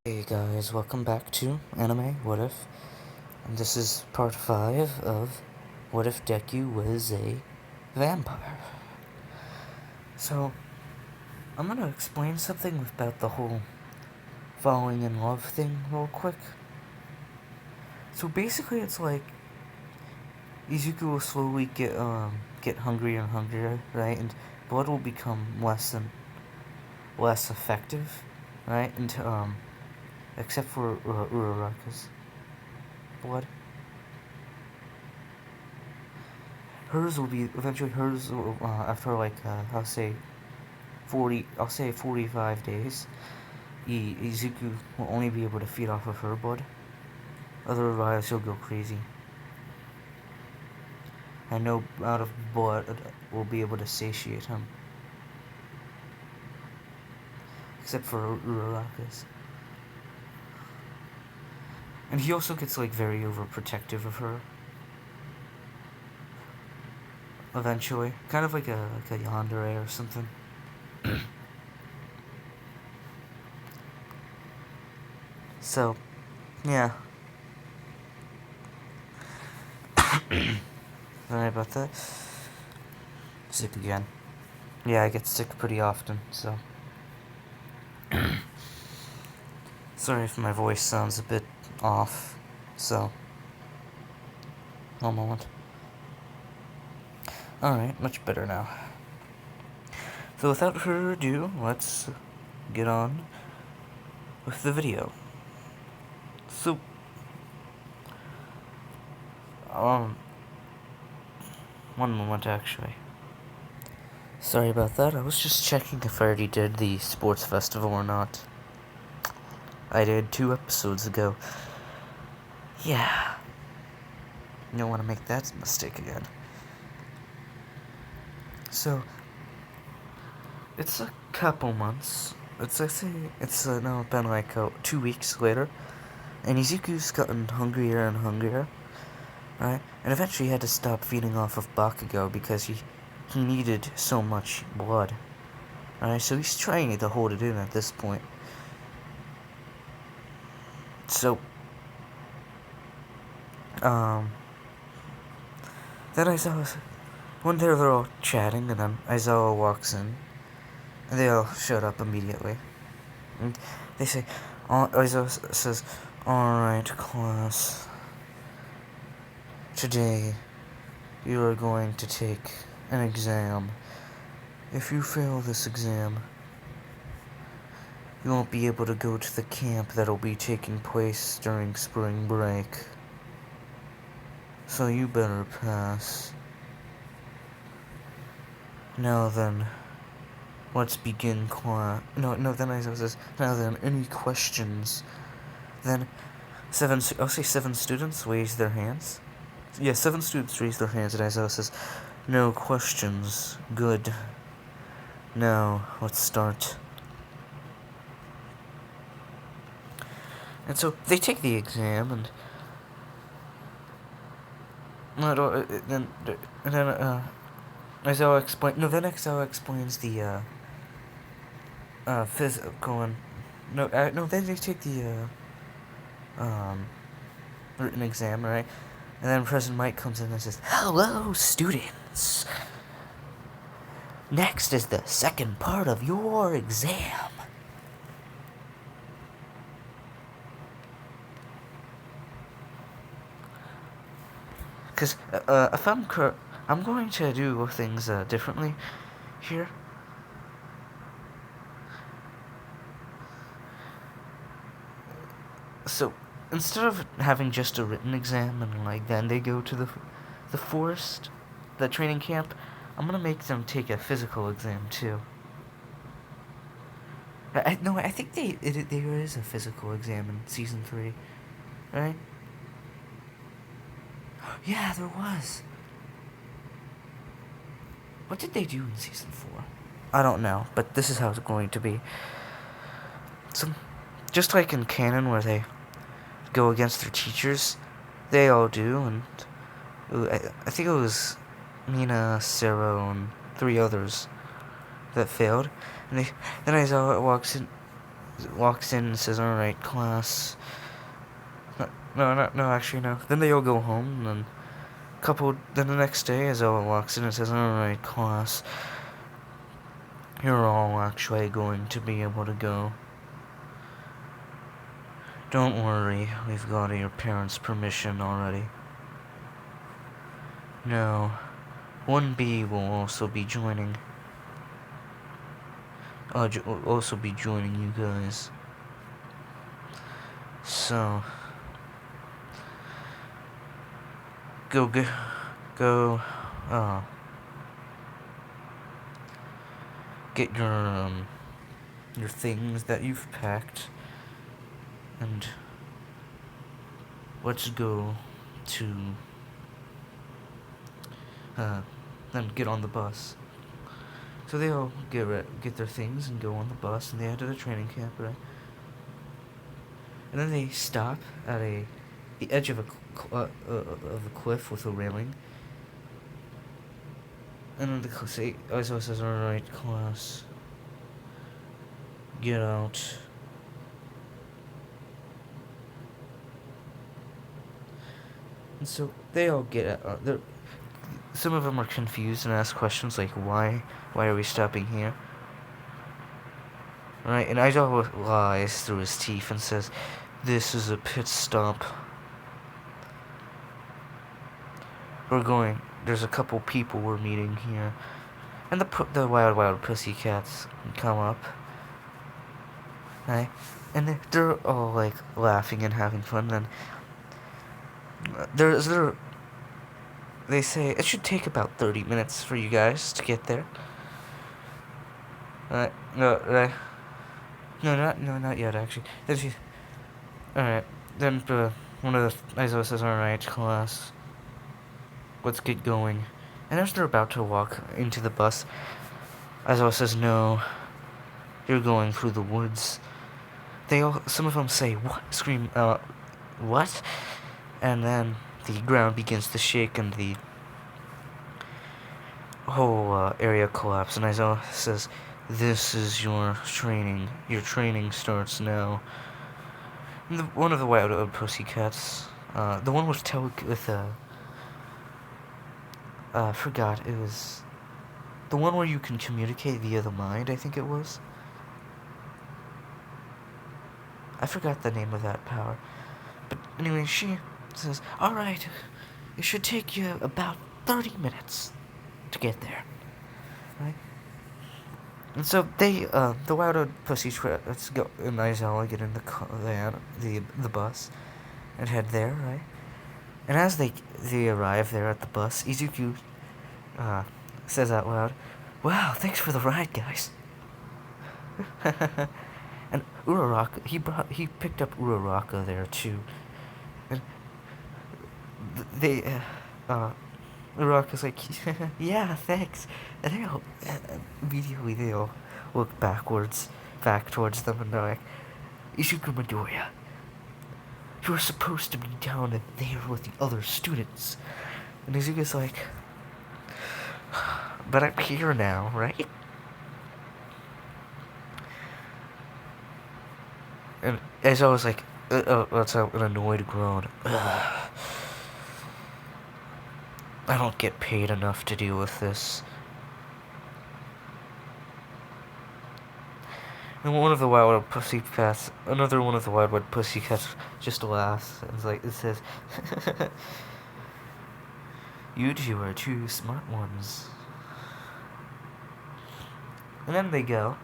Hey guys, welcome back to Anime What If? And this is part 5 of What If Deku was a vampire? So, I'm gonna explain something about the whole falling in love thing real quick. So basically it's like Izuku will slowly get hungrier and hungrier, right? And blood will become less effective, right? And except for Uraraka's blood. Hers will be eventually hers will, after like I'll say 45 days. Izuku will only be able to feed off of her blood. Otherwise, he'll go crazy. And no amount of blood will be able to satiate him, except for Uraraka's. And he also gets like very overprotective of her. Eventually, kind of like a yandere or something. So, yeah. Sorry about that. Sick again. Yeah, I get sick pretty often, so. Sorry if my voice sounds a bit off, so. One moment. Alright, much better now. So without further ado, let's get on with the video. So, one moment actually. Sorry about that, I was just checking if I already did the sports festival or not. I did 2 episodes ago. Yeah. You don't want to make that mistake again. So, it's a couple months. It's now been like 2 weeks later. And Izuku's gotten hungrier and hungrier. Right? And eventually he had to stop feeding off of Bakugo because he needed so much blood. Alright, so he's trying to hold it in at this point. So, then one day they're all chatting, and then Aizawa walks in, and they all showed up immediately. And they say, Aizawa says, "Alright, class. Today, you are going to take an exam. If you fail this exam, you won't be able to go to the camp that'll be taking place during spring break. So you better pass. Now then, let's begin class." No, then Aizawa says, "Now then, any questions?" Then, I'll say 7 students raise their hands. Yeah, 7 students raise their hands, and Aizawa says, "No questions. Good. Now, let's start." And so, they take the exam, and then Aizawa explains the, physical and, then they take the, written exam, right? And then President Mike comes in and says, "Hello, students. Next is the second part of your exam." Because, if I'm going to do things, differently here. So, instead of having just a written exam and, like, then they go to the forest, the training camp, I'm gonna make them take a physical exam, too. I think there is a physical exam in Season 3, right? Yeah, there was. What did they do in Season 4? I don't know, but this is how it's going to be. So, just like in canon where they go against their teachers, they all do, and I think it was Mina, Sarah, and 3 others that failed. And then Aizawa walks in. walks in and says, "Alright, class." No, actually, no. Then they all go home, and then the next day, Aizawa walks in and says, "Alright, class. You're all actually going to be able to go. Don't worry, we've got your parents' permission already." No, 1B will also be joining. Will also be joining you guys. So, go, get your things that you've packed, and let's go to, then get on the bus. So they all get their things and go on the bus, and they head to the training camp, right? And then they stop at the edge of a cliff with a railing. And then the Aizawa says, "Alright, class, get out." And so they all get out. Some of them are confused and ask questions like, why are we stopping here? Right, and Aizawa lies through his teeth and says, "This is a pit stop. There's a couple people we're meeting here." And the wild pussycats come up. Right? And they're all, like, laughing and having fun, and they say, "It should take about 30 minutes for you guys to get there." Right? No, right? No, not yet, actually. Alright, then, one of the Aizawa says, "Alright, class, let's get going." And as they're about to walk into the bus, Aizawa says, "No, you're going through the woods." Some of them say, "What?" Scream, "What?" And then the ground begins to shake and the whole area collapses. And Aizawa says, "This is your training. Your training starts now." And one of the wild pussycats, the one with forgot, it was the one where you can communicate via the mind, I think it was. I forgot the name of that power. But anyway, she says, "Alright, it should take you about 30 minutes to get there." Right? And so the wild pussycats go, and Aizawa get in the bus, and head there, right? And as they arrive there at the bus, Izuku, says out loud, "Wow, thanks for the ride, guys." And Uraraka, he picked up Uraraka there too. And Uraraka's like, "Yeah, thanks." And immediately they all look back towards them, and they're like, "Izuku Midoriya, you were supposed to be down there with the other students." And Izuku's like, "But I'm here now, right?" And as I was like, that's an annoyed groan. Ugh. I don't get paid enough to deal with this. And another one of the wild pussycats just laughs and it says, "You two are two smart ones." And then they go.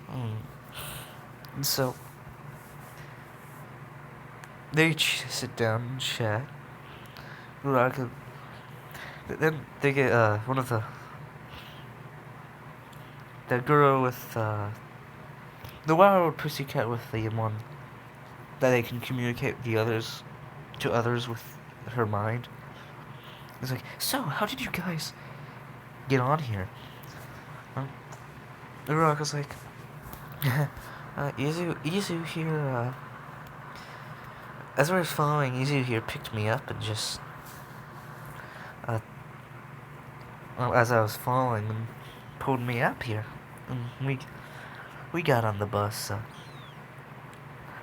And so they sit down and chat. Then they get one of the girl with the wild pussycat with the one that they can communicate to others with her mind. It's like, "So, how did you guys get on here?" Uraraka's like, Izu here, as I was following, Izu here picked me up and just, as I was falling, and pulled me up here, and we got on the bus,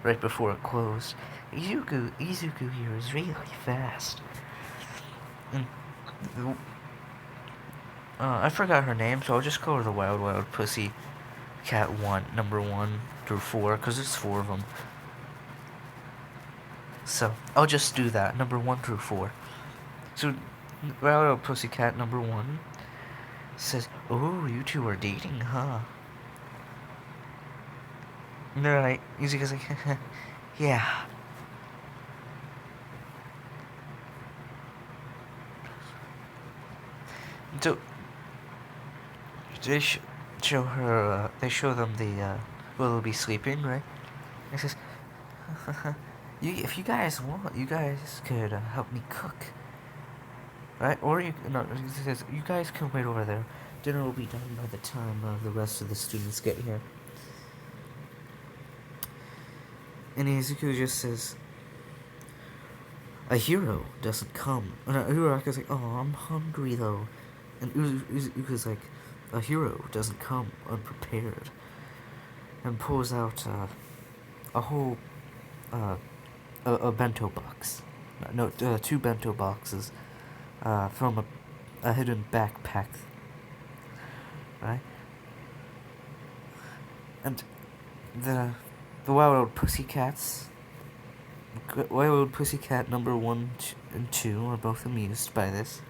right before it closed. Izuku here is really fast. And I forgot her name, so I'll just call her the Wild Wild Pussy Cat 1, number 1 through 4, because there's 4 of them. So, I'll just do that, number 1 through 4. So, Wild Wild Pussy Cat number 1 says, "Oh, you two are dating, huh?" And they're like, Izuku's like, "Yeah." So, they show her, they show them the, where they'll be sleeping, right? And she says, if you guys want, you guys could help me cook, right? Or no, he says, you guys can wait over there. Dinner will be done by the time the rest of the students get here. And Izuku just says, a hero doesn't come. And Uraraku's like, oh, I'm hungry though. And Izuku's like, a hero doesn't come unprepared. And pulls out a whole a bento box. No, 2 bento boxes from a hidden backpack. Right? And the Wild Pussycats, Wild Pussycat number 1 and 2 are both amused by this.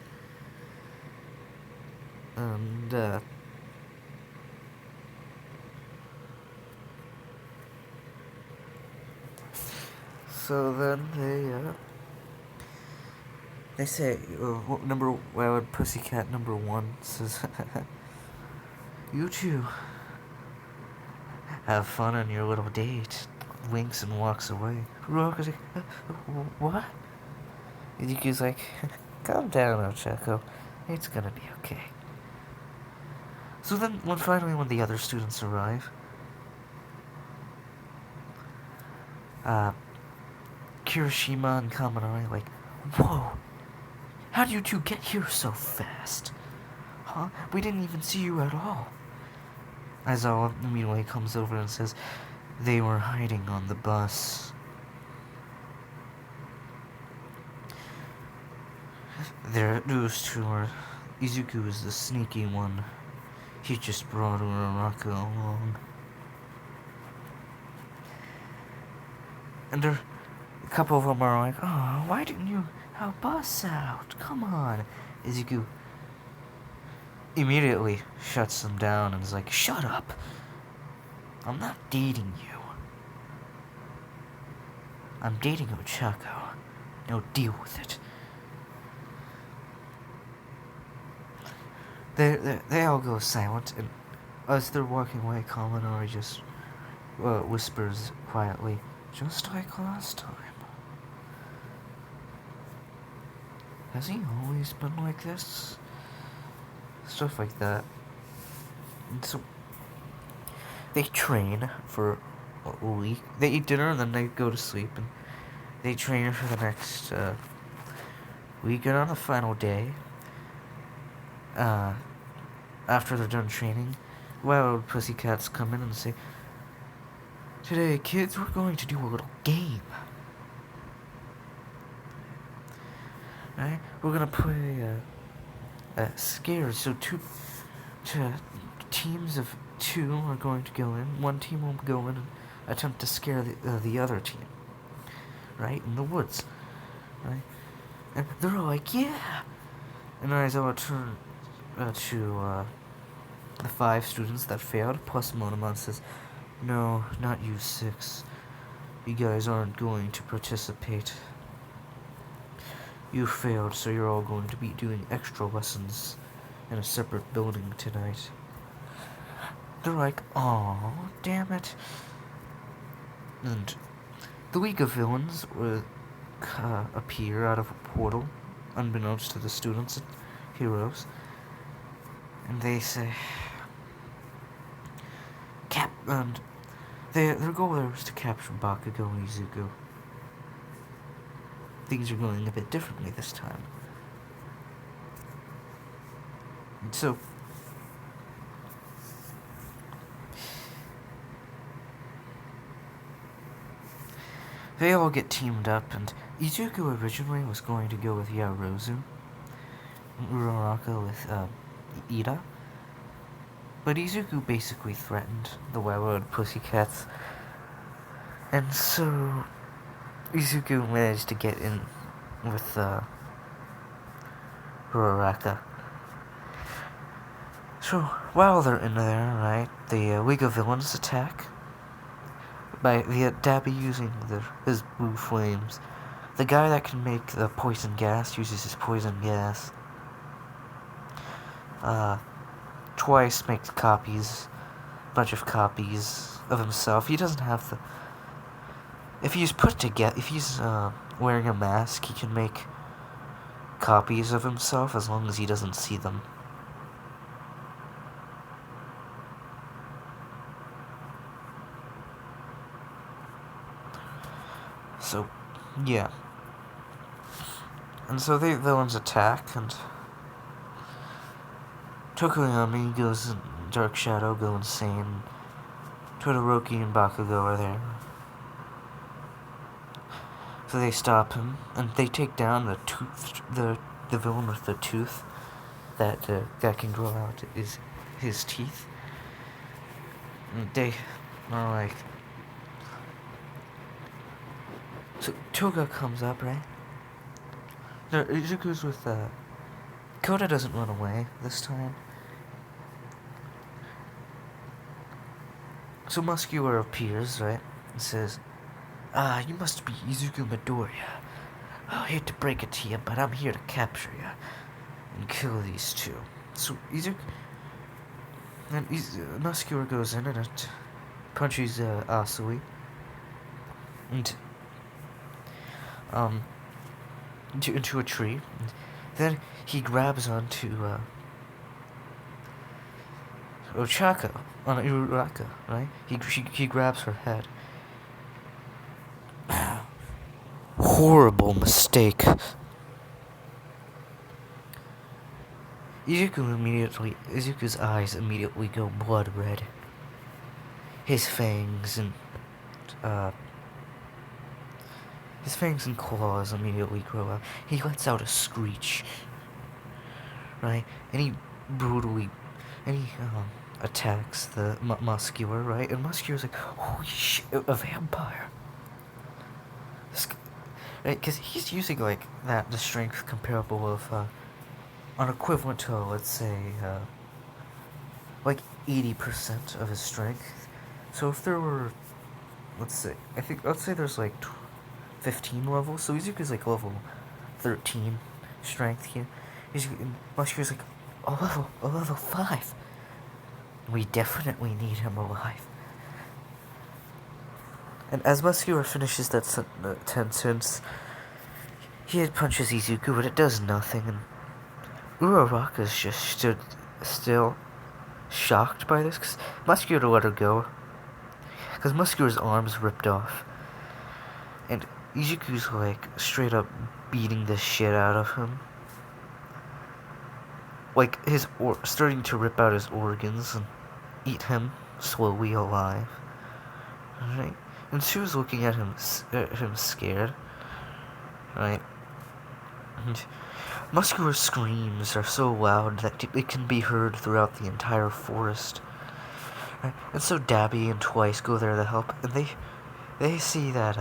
And so then they say, Wild Pussycat number 1 says, you two have fun on your little date. Winks and walks away. Roka's like, what? And Yuki's like, calm down, Ochako. It's gonna be okay. So then, when the other students arrive, Kirishima and Kaminari like, whoa, how did you two get here so fast? Huh? We didn't even see you at all. Aizawa immediately comes over and says, they were hiding on the bus. Those two are... Izuku is the sneaky one. He just brought Uraraka along. And a couple of them are like, oh, why didn't you help us out? Come on. Izuku immediately shuts them down and is like, shut up. I'm not dating you. I'm dating Ochako. Now deal with it. They all go silent, and as they're walking away, Kaminari just whispers quietly, just like last time. Has he always been like this? Stuff like that. And so they train for a week. They eat dinner and then they go to sleep, and they train for the next week. And on the final day, after they're done training, Wild Pussycats come in and say, today, kids, we're going to do a little game. Right? We're gonna play scared. So two teams of 2 are going to go in. One team will go in and attempt to scare the other team. Right? In the woods. Right? And they're all like, yeah! And Aizawa turn to the 5 students that failed, plus Monomon says, no, not you 6. You guys aren't going to participate. You failed, so you're all going to be doing extra lessons in a separate building tonight. They're like, aw, damn it. And the League of Villains will appear out of a portal, unbeknownst to the students and heroes. And they say, and their goal there is to capture Bakugo and Izuku. Things are going a bit differently this time. And so, they all get teamed up, and Izuku originally was going to go with Yaozu, and Uraraka with Ida, but Izuku basically threatened the Railroad Pussycats, and so Izuku managed to get in with Uraraka. So while they're in there, right, the League of Villains attack by Dabi using his blue flames. The guy that can make the poison gas uses his poison gas. Twice makes copies, bunch of copies of himself. He doesn't have the. If he's put together, if he's wearing a mask, he can make copies of himself as long as he doesn't see them. So, yeah. And so the villains attack, and Tokoyami goes in Dark Shadow, go insane. Todoroki and Bakugo are there. So they stop him, and they take down the villain with the tooth that can grow out his teeth. And they are like. So Toga comes up, right? No, Izuku's with Koda doesn't run away this time. So Muscular appears, right? And says, you must be Izuku Midoriya. I hate to break it to you, but I'm here to capture you and kill these two. So Izuku... And Muscular goes in and it punches Asui. And into a tree. And then he grabs onto Ochako on Uraraka, right? He grabs her head. Horrible mistake. Izuku's eyes immediately go blood red. His fangs and claws immediately grow out. He lets out a screech, right? And he attacks the Muscular, right? And Muscular's like, holy shit, a vampire. Right? Because he's using, like, the strength comparable of, an equivalent to, let's say, like 80% of his strength. So if there were, let's say there's like 15 levels, so Izuku's like level 13 strength here. Muscular's like, a level 5. We definitely need him alive. And as Muscular finishes that sentence, he punches Izuku, but it does nothing, and Uraraka's just stood still, shocked by this, because Muscular let her go. Because Muscular's arm's ripped off. And Izuku's, like, straight up beating the shit out of him. Like, starting to rip out his organs and eat him slowly alive. Right? And she was looking at him scared. Right? And Muscular's screams are so loud that it can be heard throughout the entire forest. Right? And so Dabi and Twice go there to help, and they see that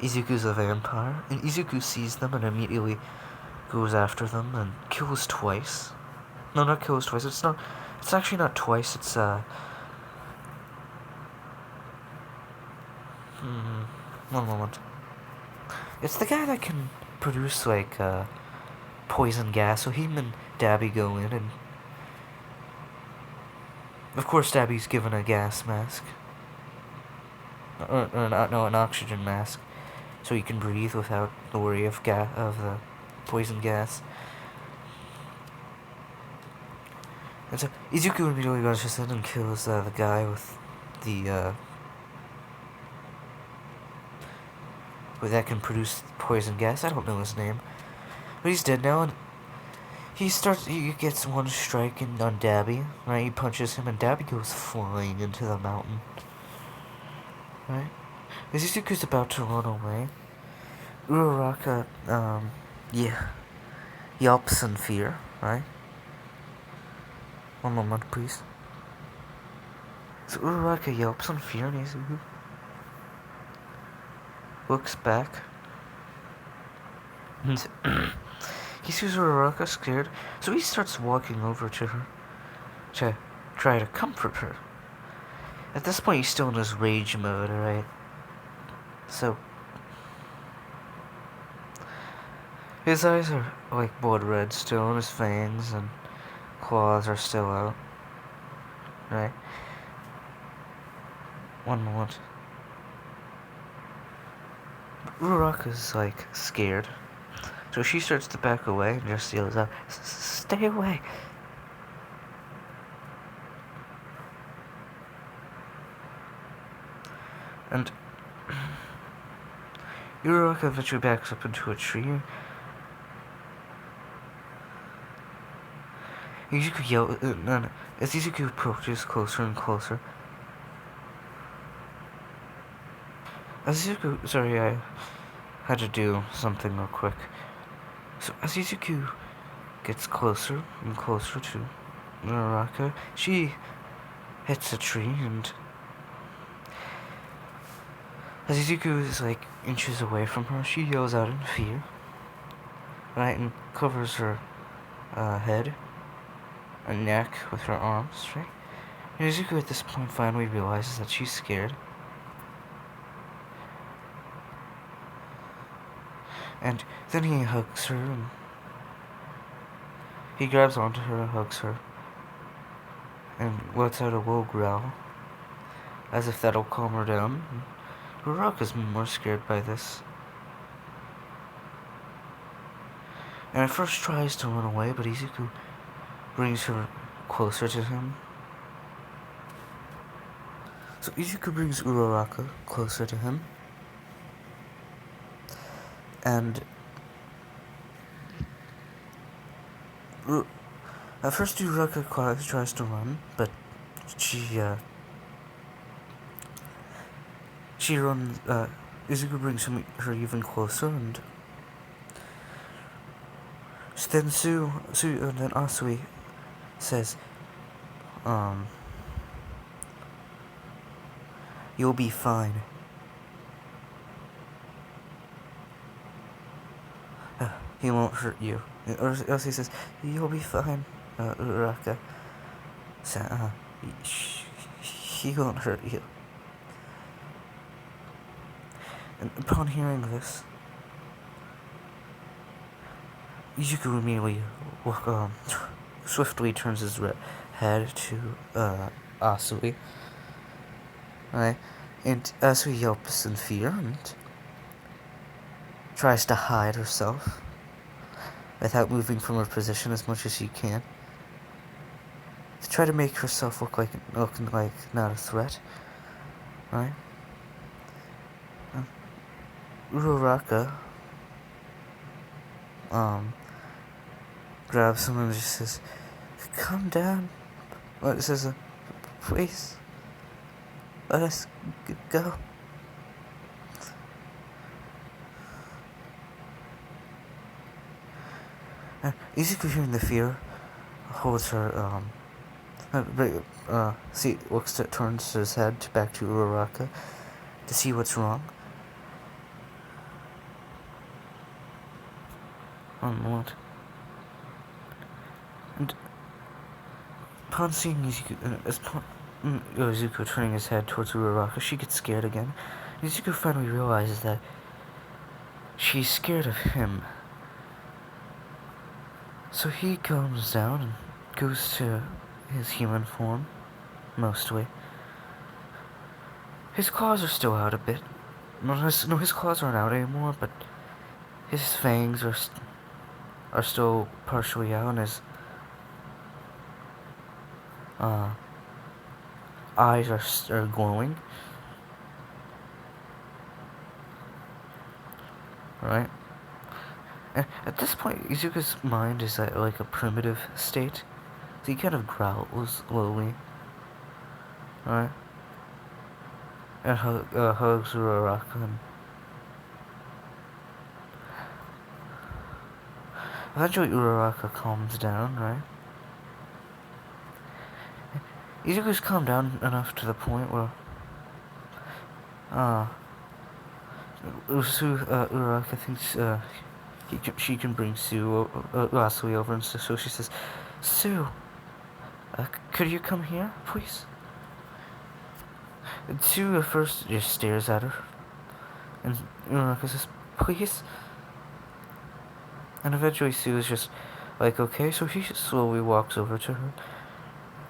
Izuku's a vampire, and Izuku sees them and immediately goes after them and kills Twice. No, not kills Twice. It's actually not Twice. It's one moment. It's the guy that can produce, like, poison gas, so him and Dabi go in, and of course Dabi's given a gas mask. An oxygen mask, so he can breathe without the worry of the poison gas. And so Izuku immediately rushes in and kills the guy with the that can produce poison gas. I don't know his name, but he's dead now. And he gets one strike on Dabi, right? He punches him, and Dabi goes flying into the mountain, right? As Izuku's about to run away, Uraraka, yeah, yelps in fear, right? One moment, please. So Uraraka yelps in fear, and Izuku looks back, and he sees Uraraka scared, so he starts walking over to her to try to comfort her. At this point, he's still in his rage mode, right? So his eyes are like blood red still, and his fangs and claws are still out, right? One moment. Uraraka's like scared, so she starts to back away and just yells out, "Stay away!" And Uraraka eventually backs up into a tree. Izuku yells, no. As Izuku approaches closer and closer. Sorry, I had to do something real quick. So as Izuku gets closer and closer to Uraraka, she hits a tree, and as Izuku is like inches away from her, she yells out in fear, right, and covers her head and neck with her arms, right? And Izuku at this point finally realizes that she's scared. And then he hugs her, and he grabs onto her and hugs her, and lets out a low growl, as if that'll calm her down. Uraraka's more scared by this, and at first tries to run away, but Izuku brings her closer to him. So Izuku brings Uraraka closer to him, and at first Uraraka tries to run, but she runs, Izuku brings her even closer, and then then Asui says, "You'll be fine." He won't hurt you. Or else he says, "You'll be fine, Uraraka. He won't hurt you." And upon hearing this, Izuku immediately swiftly turns his head to Asui. Right? And Asui yelps in fear and tries to hide herself without moving from her position as much as she can, to try to make herself look like not a threat, right? Uraraka grabs him and just says, "Calm down." It says, "Please, let us go." Izuku, hearing the fear, holds her, turns his head back to Uraraka to see what's wrong. One moment. And upon seeing Izuku turning his head towards Uraraka, she gets scared again. Izuku finally realizes that she's scared of him. So he calms down and goes to his human form, mostly. His claws are still out a bit. No, his claws aren't out anymore, but his fangs are still partially out, and his eyes are glowing. Right? And at this point, Izuku's mind is at like a primitive state, so he kind of growls slowly. Right? and hugs Uraraka, and eventually Uraraka calms down, right? Izuku's calmed down enough to the point where, Uraraka thinks, she can bring Asui over, and so she says, Sue, could you come here, please? And Sue at first just stares at her, and Uraraka says, please? And eventually Sue is just like, okay, so he slowly walks over to her.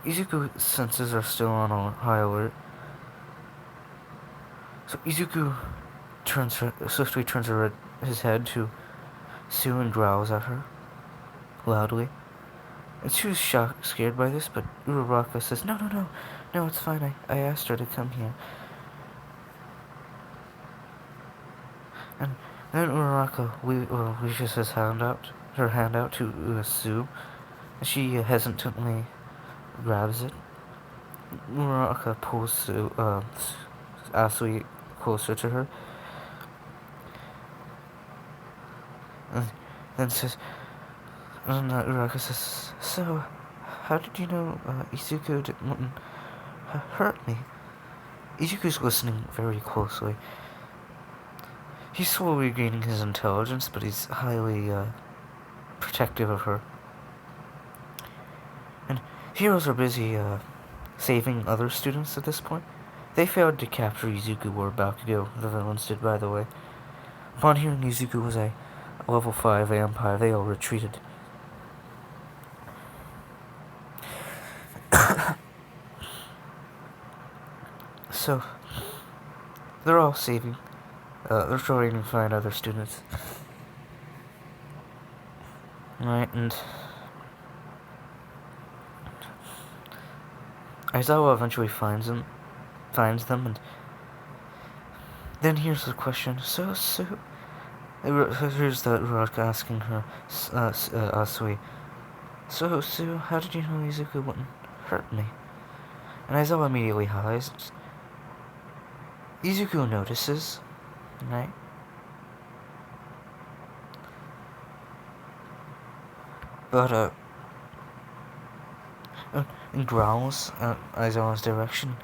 Izuku's senses are still on high alert. So Izuku swiftly turns his head to Sue and growls at her loudly. And she was scared by this, but Uraraka says, no, it's fine, I asked her to come here. And then Uraraka reaches her hand out to Sue, and she hesitantly grabs it. Uraraka pulls Asui closer to her, and then Uraraka says, so, how did you know Izuku didn't hurt me? Izuku's listening very closely. He's slowly regaining his intelligence, but he's highly protective of her. And heroes are busy saving other students at this point. They failed to capture Izuku or Bakugo, the villains did, by the way. Upon hearing Izuku was a level 5 vampire, they all retreated. So, they're all saving. They're trying to find other students. Right, and Aizawa eventually finds them, and then here's the question. So, here's the Uraraka asking her, Asui, so, Sue, how did you know Izuku wouldn't hurt me? And Aizawa immediately highs. Izuku notices, right? But, and growls at Aizawa's direction.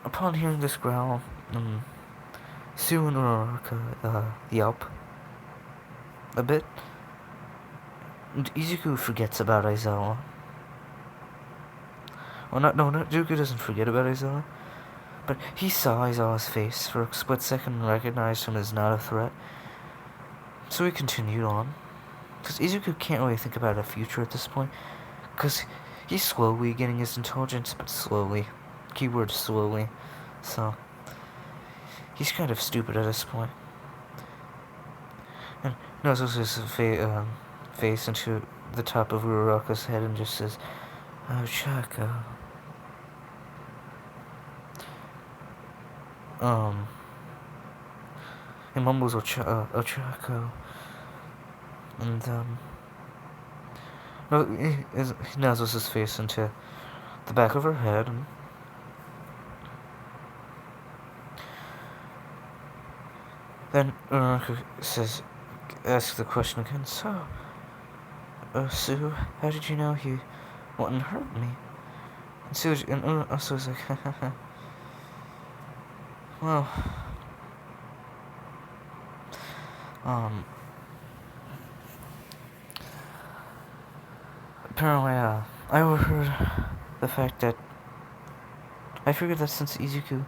Upon hearing this growl, Sue and Uraraka yelp a bit, and Izuku forgets about Aizawa. Well, Izuku doesn't forget about Aizawa, but he saw Aizawa's face for a split second and recognized him as not a threat. So he continued on, because Izuku can't really think about a future at this point, because he's slowly getting his intelligence, but slowly. Keyword slowly. So, he's kind of stupid at this point. And nuzzles his face into the top of Uraraka's head and just says, oh, Chaka. He mumbles Ochako. And, he nuzzles his face into the back of her head, and then Uraraka asks the question again, so, Sue, how did you know he wouldn't hurt me? And Sue's like, well, apparently, I overheard the fact that I figured that since Izuku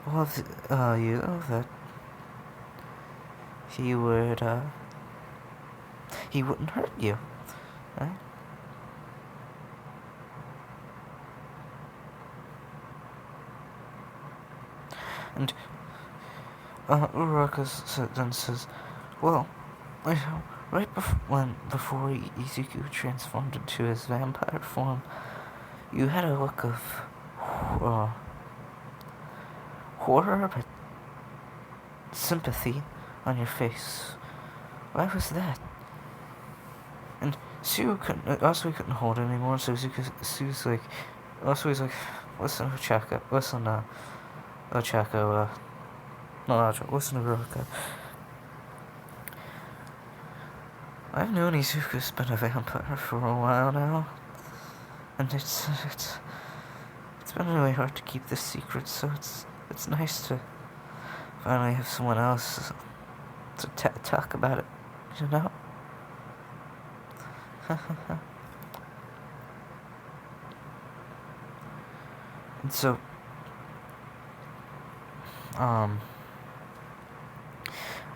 loved you, that he wouldn't hurt you, right? And Uraraka then says, well, right before Izuku transformed into his vampire form, you had a look of horror, but sympathy on your face. Why was that? And Sue couldn't hold it anymore, so Sue's like, listen, Chaka, listen, Ochako, no, listen to Uraraka. I've known Izuku's been a vampire for a while now, and it's been really hard to keep this secret, so it's nice to finally have someone else to talk about it, you know? And so, at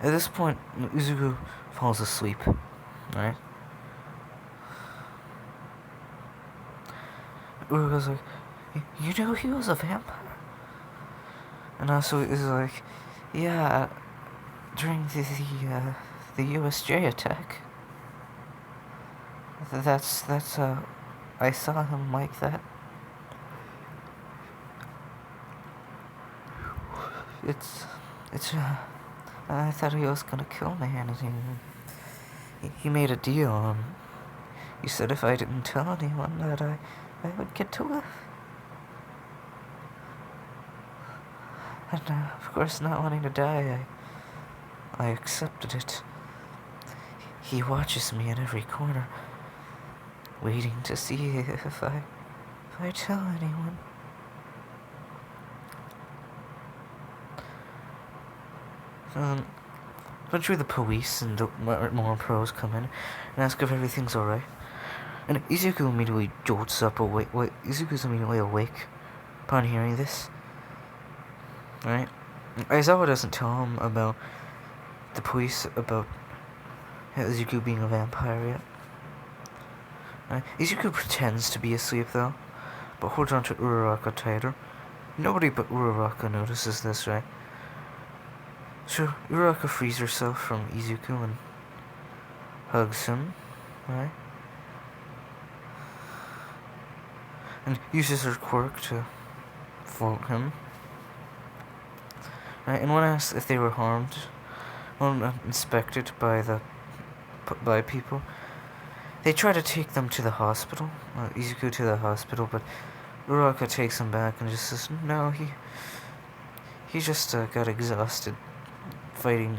this point, Izuku falls asleep, right? Uraraka's like, you knew he was a vampire? And also is like, yeah, during the USJ attack. That's I saw him like that. It's I thought he was gonna kill me, and he made a deal. He said if I didn't tell anyone that I would get to live. And of course, not wanting to die, I accepted it. He watches me in every corner, waiting to see if I tell anyone. Eventually the police and the more pros come in and ask if everything's alright. And Izuku immediately jolts up awake. Izuku's immediately awake upon hearing this. Right? Aizawa doesn't tell him about the police, about Izuku being a vampire yet. Right? Izuku pretends to be asleep though, but holds on to Uraraka tighter. Nobody but Uraraka notices this, right? So Uraraka frees herself from Izuku and hugs him, right? And uses her quirk to float him. Right? And when asked if they were harmed, or inspected by people, they try to take them to the hospital, Izuku to the hospital, but Uraraka takes him back and just says, no, he just got exhausted fighting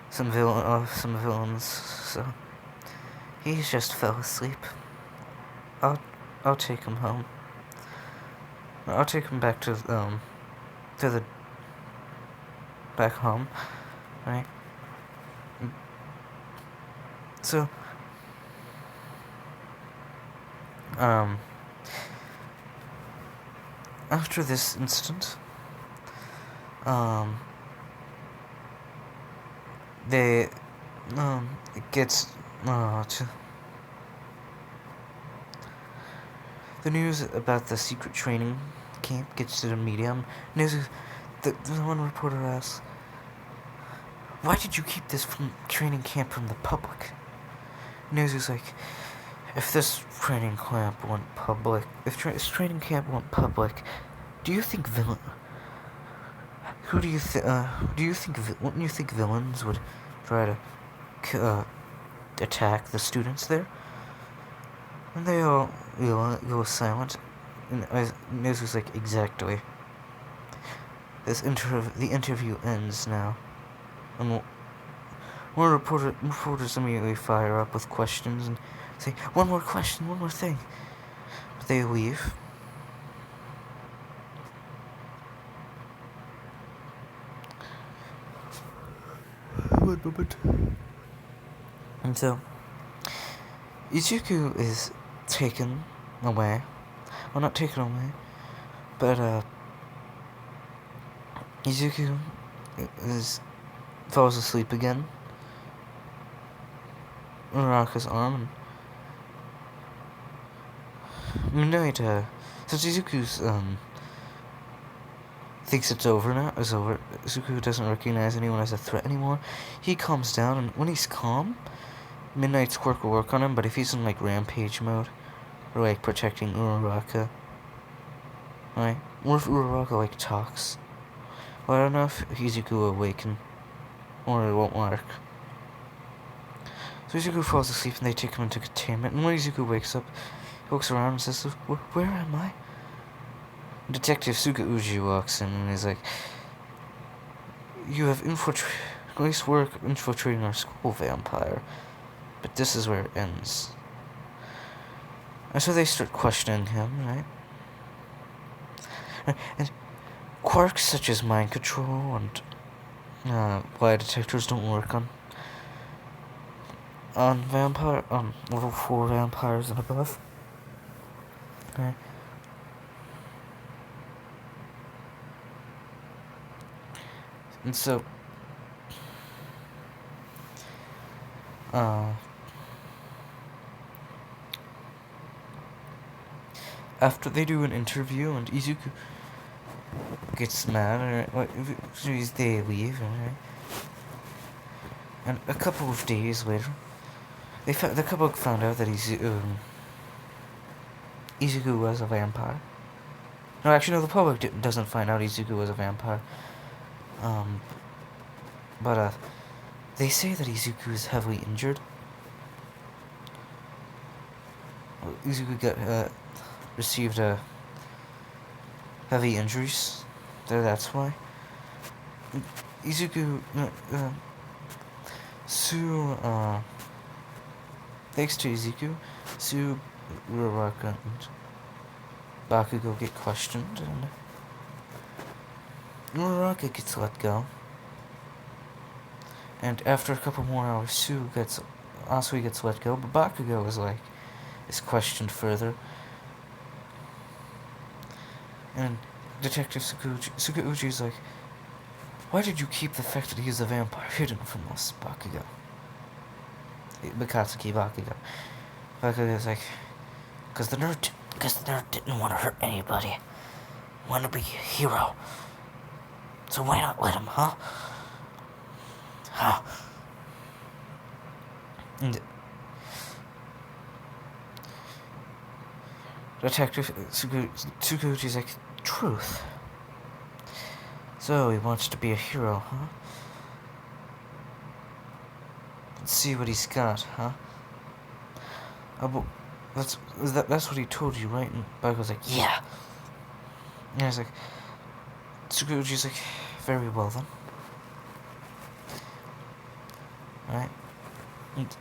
some villains, so he just fell asleep. I'll take him home. I'll take him back to the back home, right? So after this incident, it gets to the news about the secret training camp gets to the media. The one reporter asks, "Why did you keep this training camp from the public?" News like, if this training camp went public, do you think wouldn't you think villains would try to attack the students there? And they all go silent. And News was like, exactly. The interview ends now. And more reporters immediately fire up with questions and say, one more question, one more thing. But they leave. One moment. And so, Izuku is taken away. Well, not taken away, but Izuku falls asleep again on Uraraka's arm. Midnight, since Izuku's thinks it's over now, Izuku doesn't recognize anyone as a threat anymore. He calms down, and when he's calm, Midnight's quirk will work on him, but if he's in like rampage mode, or like protecting Uraraka, right? Or if Uraraka like talks, well, I don't know if Izuku will awaken, or it won't work. So Izuku falls asleep and they take him into containment, and when Izuku wakes up, he looks around and says, where am I? Detective Sukauji walks in and he's like, "You have nice work infiltrating our school, vampire. But this is where it ends." And so they start questioning him, right? And quirks such as mind control and lie detectors don't work on level 4 vampires and above. Okay. And so, after they do an interview and Izuku gets mad, or they leave, right? And a couple of days later, the couple found out that Izuku was a vampire. No, actually, no, the public doesn't find out Izuku was a vampire. But they say that Izuku is heavily injured. Izuku received heavy injuries. That's why. Izuku, thanks to Izuku, Sue, Uraraka, and Bakugo get questioned, and Uraraka gets let go. And after a couple more hours, Asui gets let go, but Bakugo is questioned further. And Detective Sukauji's like, "Why did you keep the fact that he's a vampire hidden from us, Bakugo?" Katsuki Bakugo. Bakugo's like, because the nerd didn't want to hurt anybody. Want to be a hero. So why not let him, huh? Huh. And Detective Tsukuchi's like, "Truth. So he wants to be a hero, huh? Let's see what he's got, huh? That's what he told you, right?" And Bakugo's like, "Yeah." And he's like, Tsukuchi's like, "Very well then." Right? And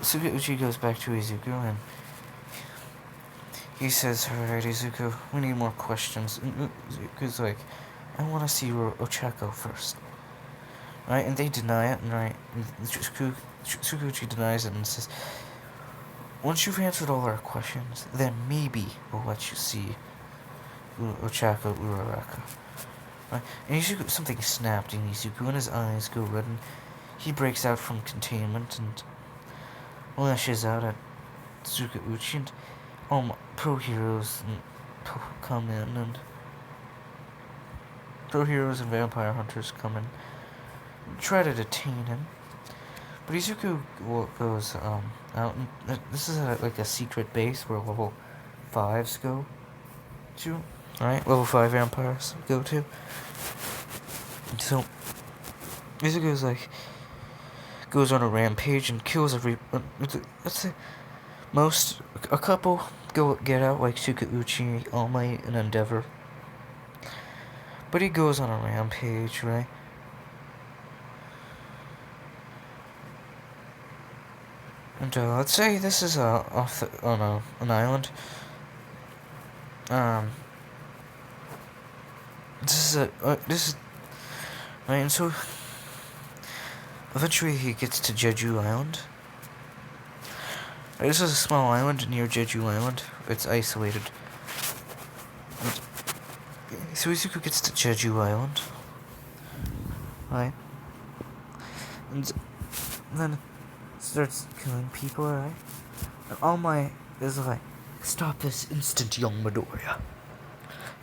Sukauchi goes back to Izuku and he says, "Alright, Izuku, we need more questions." And Izuku's like, "I want to see Ochako first." Right? And they deny it, and right? And Sukauchi denies it and says, "Once you've answered all our questions, then maybe we'll let you see Ochako Uraraka." Right? And something snapped in Izuku, and his eyes go red, and he breaks out from containment and lashes out at Sukauchi, and pro heroes come in, and pro heroes and vampire hunters come in and try to detain him. But Izuku goes out, and this is like a secret base where level 5s go to, right? Level 5 vampires go to. And so Izuku's goes on a rampage and kills let's say a couple get out, like Sukauchi, All Might, and Endeavor. But he goes on a rampage, right? And let's say this is on an island. This is right, and so eventually he gets to Jeju Island. This is a small island near Jeju Island. It's isolated. And so Izuku gets to Jeju Island, right? And then starts killing people, right? And All Might is like, "Stop this instant, young Midoriya."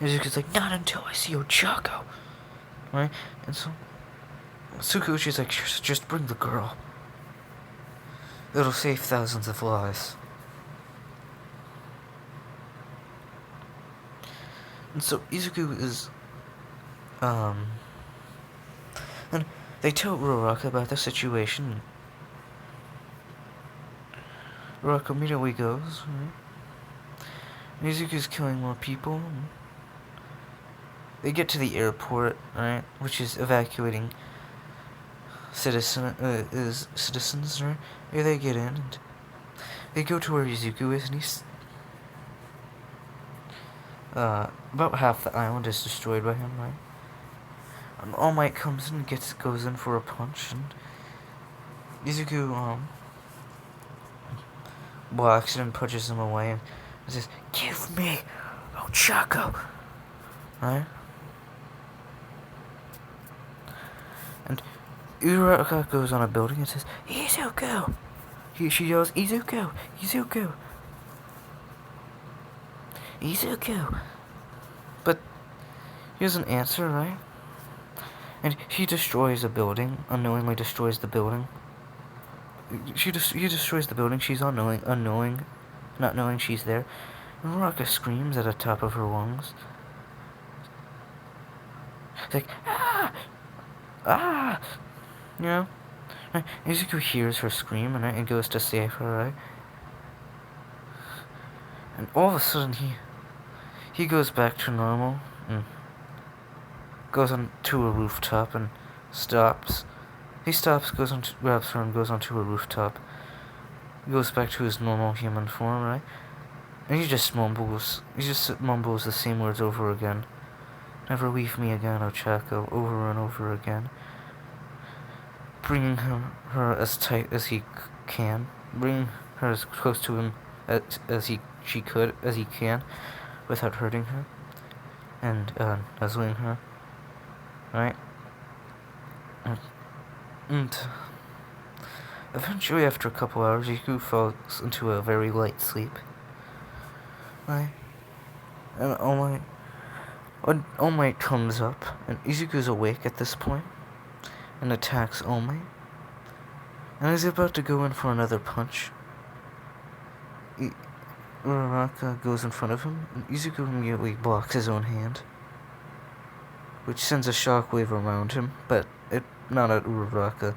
And Izuku's like, "Not until I see Ochako." Right? And so Sukauchi's like, "Just bring the girl. It'll save thousands of lives." And so Izuku is They tell Uraraka about the situation. Uraraka immediately goes, right? Izuku's killing more people. They get to the airport, right, which is evacuating citizens, right? Here they get in, and they go to where Izuku is, and he's about half the island is destroyed by him, right? And All Might comes in and goes in for a punch, and Izuku blocks it and pushes him away, and says, "Give me Ochako," right? And Uraraka goes on a building and says, "Izuku!" She yells, "Izuku! Izuku! Izuku!" But he doesn't answer, right? And he destroys a building, unknowingly destroys the building. He destroys the building, she's not knowing she's there. And Uraraka screams at the top of her lungs. It's like, "Ah! Ah!" You know? Right? Izuku hears her scream, and goes to save her, right? And all of a sudden, he goes back to normal, and goes onto a rooftop, and stops. He stops, grabs her, and goes onto a rooftop. He goes back to his normal human form, right? And he just mumbles the same words over again. "Never leave me again, Ochako," over and over again. Bringing her as tight as he can. Bringing her as close to him as he can, without hurting her. And nuzzling her. Right? And eventually, after a couple hours, Izuku falls into a very light sleep. Right? And All Might comes up, and Izuku's awake at this point, and attacks All Might. And he's about to go in for another punch. Uraraka goes in front of him, and Izuku immediately blocks his own hand, which sends a shockwave around him, but not at Uraraka.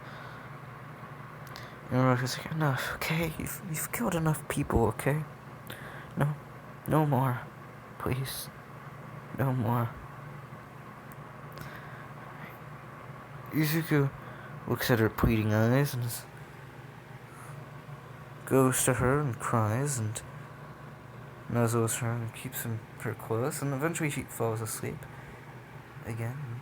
And Uraraka's like, "Enough, okay? You've killed enough people, okay? No more. Please. No more." Izuku looks at her pleading eyes and goes to her and cries and nuzzles her and keeps her close, and eventually she falls asleep again.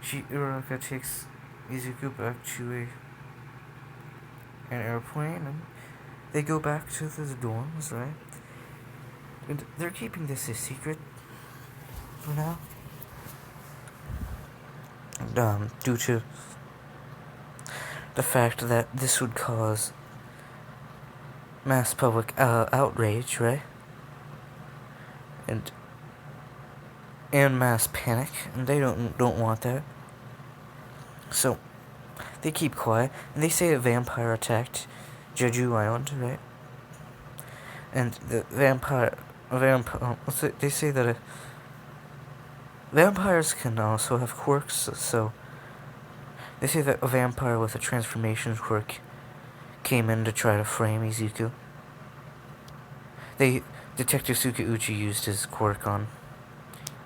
Uraraka takes Izuku back to an airplane, and they go back to the dorms, right? And they're keeping this a secret for now. Due to the fact that this would cause mass public outrage, right? And mass panic, and they don't want that. So they keep quiet, and they say a vampire attacked Jeju Island, right? And the they say that vampires can also have quirks, so they say that a vampire with a transformation quirk came in to try to frame Izuku. Detective Sukauchi used his quirk on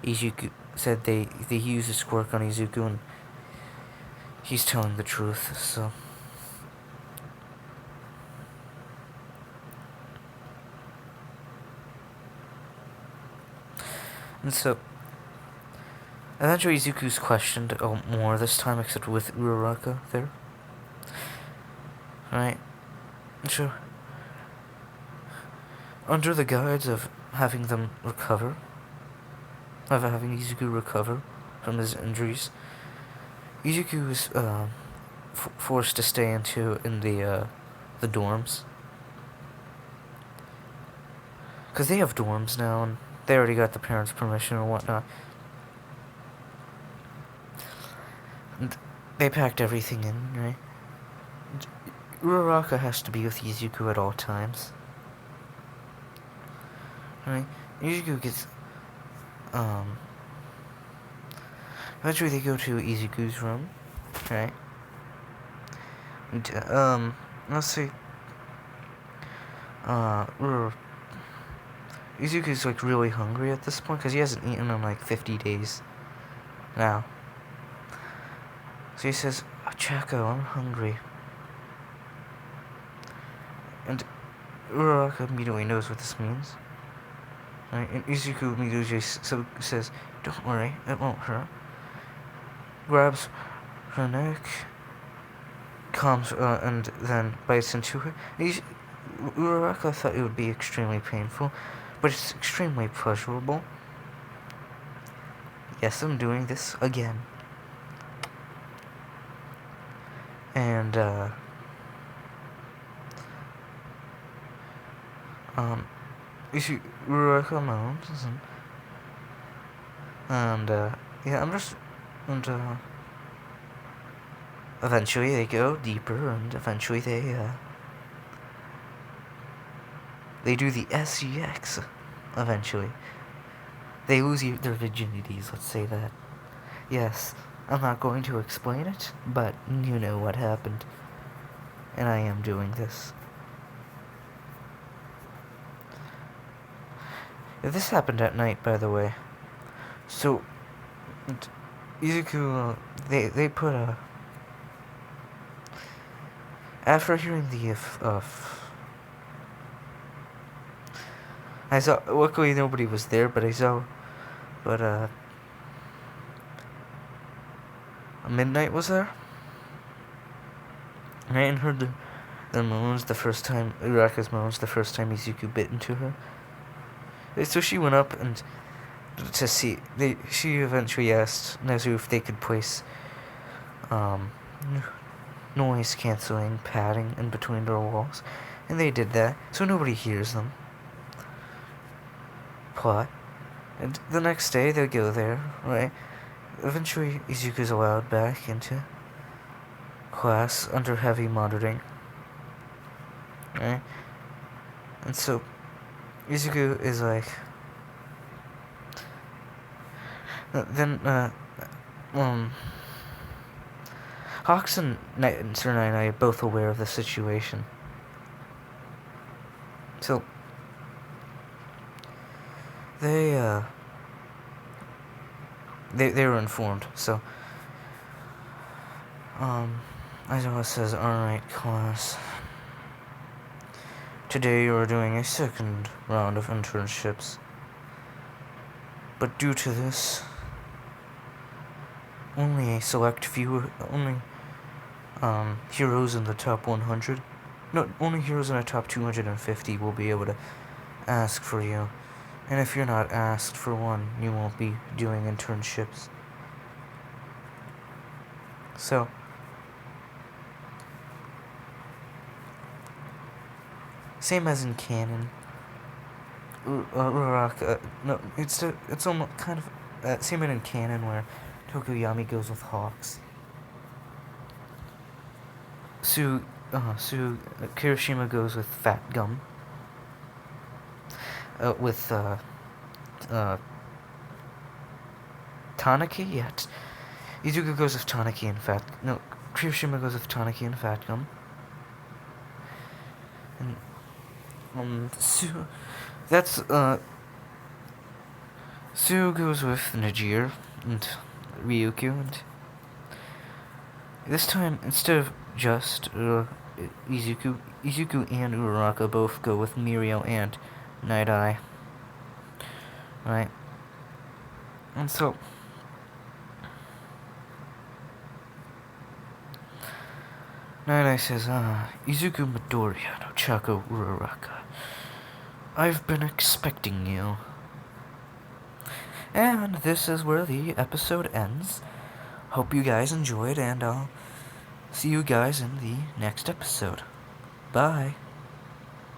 Izuku, said they used his quirk on Izuku, and he's telling the truth, so. And so, eventually Izuku's questioned more this time, except with Uraraka there. Right? So, under the guise of having Izuku recover from his injuries, Izuku is forced to stay in the dorms. Because they have dorms now, and they already got the parents' permission or whatnot. And they packed everything in, right? Uraraka has to be with Izuku at all times. Right? Izuku gets, eventually they go to Izuku's room, right? And, let's see. Izuku's like really hungry at this point because he hasn't eaten in like 50 days now. So he says, Chaco, I'm hungry. And Uraraka immediately knows what this means. Right? And Izuku immediately says, don't worry, it won't hurt. Grabs her neck, calms, and then bites into her. Uraraka thought it would be extremely painful, but it's extremely pleasurable. Yes, I'm doing this again. And, Uraraka moans, and, yeah, eventually they go deeper, and eventually they do the SEX, eventually. They lose their virginities, let's say that. Yes, I'm not going to explain it, but you know what happened. And I am doing this. This happened at night, by the way. So, Izuku, they put a... After hearing the, I saw, luckily nobody was there, but Midnight was there. And I hadn't heard the moans the first time, Uraraka's moans the first time Izuku bit into her. So she went up and to see, she eventually asked Nezu if they could place, noise canceling padding in between their walls. And they did that, so nobody hears them. Plot. And the next day they go there, right? Eventually Izuku's allowed back into class under heavy monitoring. Right? And so Izuku is like, then Hawks and Sir Nine are both aware of the situation. So they were informed. So Aizawa says, alright, class. Today you are doing a second round of internships. But due to this, only a select few, heroes in the top 100, no, only heroes in the top 250 will be able to ask for you. And if you're not asked for one, you won't be doing internships. So, same as in canon. No, it's almost kind of same as in canon where Tokuyami goes with Hawks. Kirishima goes with Fat Gum. With Tanaki, yeah. Izuku goes with Tanaki and Kirishima goes with Tanaki and Fat Gum. And Sue goes with Najir and Ryukyu, and this time instead of just Izuku and Uraraka both go with Mirio and Night Eye. Right? And so Night Eye says, Izuku Midoriya no Chaco Uraraka. I've been expecting you. And this is where the episode ends. Hope you guys enjoyed, and I'll see you guys in the next episode. Bye.